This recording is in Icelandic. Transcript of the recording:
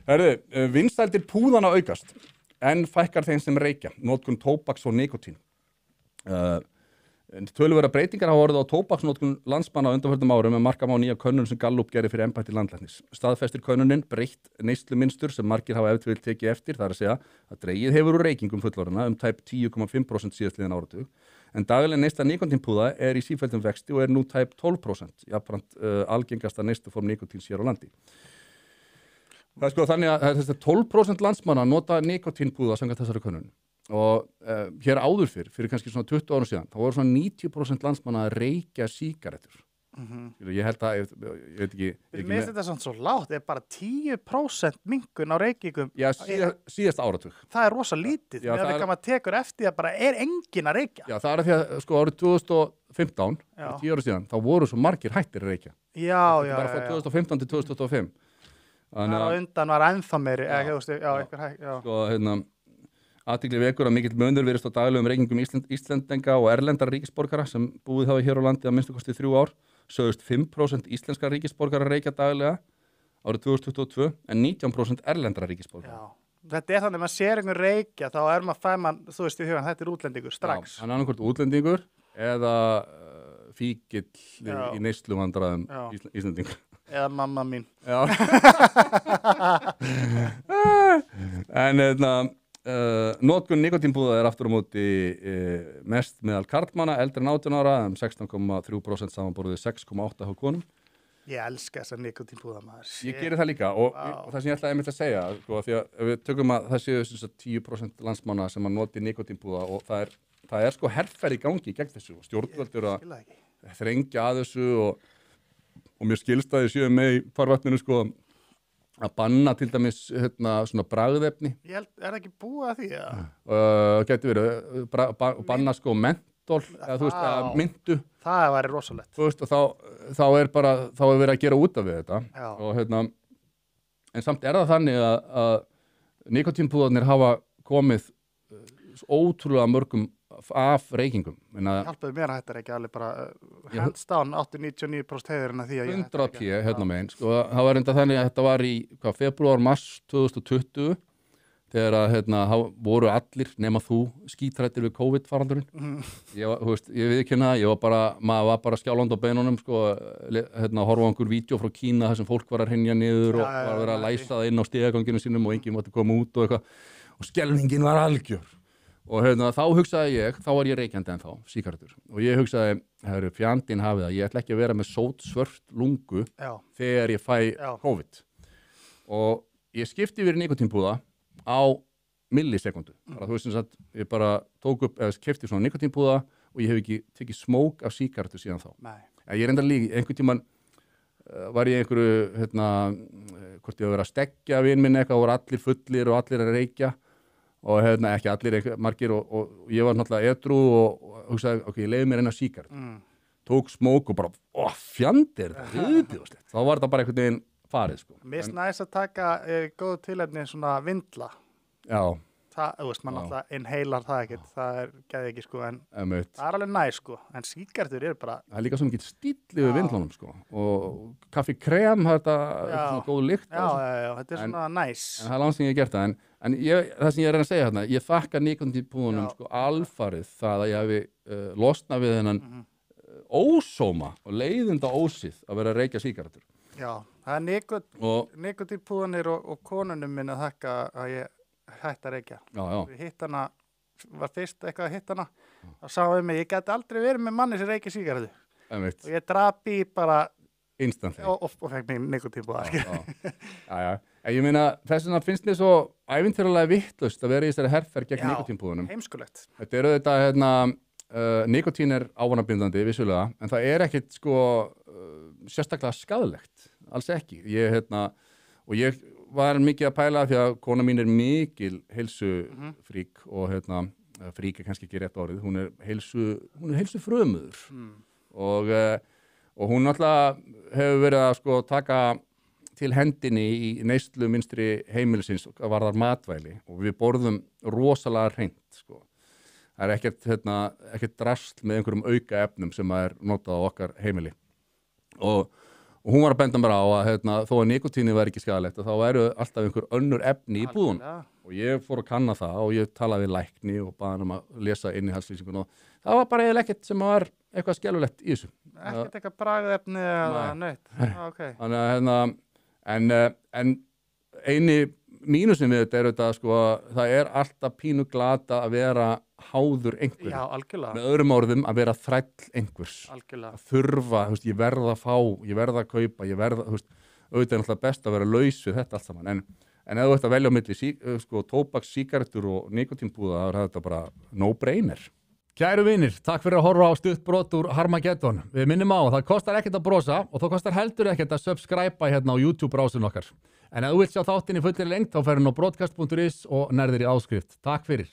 Herðu, vinsældir púðana aukast, en fækkar þeim sem reykja, notkun tóbaks og nikótín. Töluverðar breytingar hafa orðið á tóbaksnotkun landsmanna á undanförnum árum með marka má nýja könnun sem Gallup gerði fyrir embætti landlæknis. Staðfestir könnunin breytt neyslumynstur sem margir hafa ef til vill tekið eftir, það er að segja að dregið hefur úr reykingum fullorðinna tæp 10,5% síðastliðin áratug, en dagleg neysla nikótínpúða er í sífelldum vexti og er nú tæp 12%, jafnframt algengasta neysluform nikótíns hér á landi. Það er sko þannig að þessi 12% landsmanna nota nikótínpúða samkvæmt þessari könnun. Og hér áður fyrir kannski svona 20 árum síðan, þá voru svona 90% landsmanna að reykja sígarettur. Ég held að, ég veit ekki... Mér finnst þetta svona svo lágt, bara 10% minnkun á reykingum. Já, síðast áratug. Það er rosa lítið, með að maður tekur eftir að bara er enginn að reykja. Já, það er að því að sko árið 2015, 10 ára síðan, þá voru svo margir hættir að reykja. Já. Bara frá 2015 til 2025. Þannig að undan var ennþá meiri, sko, athygli vekur að mikill munur virðist á daglegum reykingum Íslendinga og erlendra ríkisborgara sem búið hafa hér á landi að minnstu kosti 3 ár. Sögðust 5% íslenskra ríkisborgara reykja daglega árið 2022 en 19% erlendra ríkisborgara. Já, þetta er þannig að maður sér einhvern reykja þá er maður fæman, þú veist í hugan, þetta er útlendingur strax. Já, hann er annarkvort útlendingur eða fíkill í neysluvandræðum Íslendingur. Eða mamma mín. Já. En notkun nikótínpúða er aftur á móti mest meðal karlmanna eldri en 18 ára 16,3% samanborðið 6,8% hjá konum. Ég elska þessa nikótínpúða maður. Ég geri það líka og það sem ég ætlaði einmitt að segja sko, því að við tökum að það séu 10% landsmanna sem að noti nikótínpúða og það er sko herferð í gangi gegn þessu og stjórnvöldur að þrengja að þessu og mér skilst að ég séu með í farvatninu sko að banna til dæmis svona bragðefni. Er það ekki búið að því? Gæti verið banna sko mentól eða þú veist að myndu. Það væri rosalegt. Þú veist og þá er verið að gera út af við þetta. Og en samt er það þannig að nikótínpúðarnir hafa komið ótrúlega mörgum af reykingum. Hjálpaðu mér að þetta er ekki alveg bara hands down 8-99% heiðurinn að því að 100p hérna megin. Sko, það var enda þannig að þetta var í februar, mars 2020 þegar að voru allir nema þú skítrættir við COVID-faraldurinn. Ég viðurkenni það, maður var bara skjálfandi á beinunum sko, horfa á einhver vídeo frá Kína þar sem fólk var að hrynja niður og var að vera að læsa það inn á stigaganginu sínum og enginn mátti koma út og eitthvað og skelfingin var algjör. Og þá hugsaði ég, þá var ég reykjandi ennþá, sígarettur. Og ég hugsaði, fjandinn hafið það, ég ætla ekki að vera með svört lungu þegar ég fæ COVID. Og ég skipti yfir nikótínpúða á millisekundu. Þú veist sem sagt, ég bara tók upp, eða keypti svona nikótínpúða og ég hef ekki tekið smók af sígarettu síðan þá. Ég reyndar líka, einhvern tímann var ég einhverju, hvort ég var að stekkja vin minn eitthvað, voru allir fullir og allir að reykja. Og ekki allir, margir og ég var náttúrulega edrú og hugsaði, ok, ég leiði mér eina sígart. Tók smók og bara, fjandir, viðbjóðslegt. Þá var þetta bara einhvern veginn farið, sko. Mér næst að taka góð tilefni svona vindla. Já. Það, þú veist, mann alltaf inhalar það ekkert, það geði ekki, sko, en það er alveg næs, sko. En sígartur eru bara... Það er líka svo mikið stíll yfir vindlunum, sko. Og kaffi krem, þetta er svona góð lykt. Já, þetta er svona næs. En það er langt sem ég hef gert það, en það sem ég er að segja hérna, ég þakka nikótínpúðunum sko alfarið það að ég hafi losnað við þennan ósóma og leiðinda ósið að vera að reykja sígarettur. Já, það er nikótínpúðunir og konunum minn að þakka að ég hætti að reykja. Við hitt hana, var fyrst eitthvað að hitt hana og sagði mig, ég gæti aldrei verið með manni sem reykja sígarettu. Og ég drapi bara instantly og fekk mig nikótínpúða. Ég meina, þess vegna finnst mér svo ævintýralega vitlaust að vera í þessari herferð gegn nikótínpúðunum. Heimskulegt. Þetta eru þetta, nikótín er ávanabindandi, vissulega, en það er ekkit sko sérstaklega skaðlegt, alls ekki. Ég var mikið að pæla því að kona mín er mikil heilsufrík og frík er kannski ekki rétt orðið, hún er heilsufrömuður og hún alltaf hefur verið að sko taka til hendinni í neyslu minstri heimilisins og varðar matvæli og við borðum rosalega hreint sko. Það er ekkert drasl með einhverjum auka efnum sem er notað á okkar heimili og og hún var að benda mér á að þó að nikotíni var ekki skaðalegt þá væru alltaf einhver önnur efni í púðun og ég fór að kanna það og ég talaði við lækni og baði hann að lesa innihaldslýsingun og það var bara eiginlega ekkert sem var eitthvað skelfilegt í þessu. Ekkert eitthvað bragðefni eða neitt. Okay. Þannig að en eini mínusin við þetta þetta sko að það alltaf pínu glata að vera háður einhver. Já, algjörlega. Með öðrum orðum að vera þræll einhvers. Algjörlega. Að þurfa, ég verð að fá, ég verð að kaupa, ég verð að, auðvitað náttúrulega best að vera laus við þetta allt saman. En ef þú ert að velja á milli tóbaks, sígarettur og nikotínpúða, þá þetta bara no-brainer. Kæru vinir, takk fyrir að horfa á stuttbrot úr Harmageddon. Við minnum á, það kostar ekkert að brosa og það kostar heldur ekkert að subscribe hérna á YouTube-brásun okkar. En ef þú vilt sjá þáttinn í fullri lengt, þá ferðu á broadcast.is og nærðir í áskrift. Takk fyrir.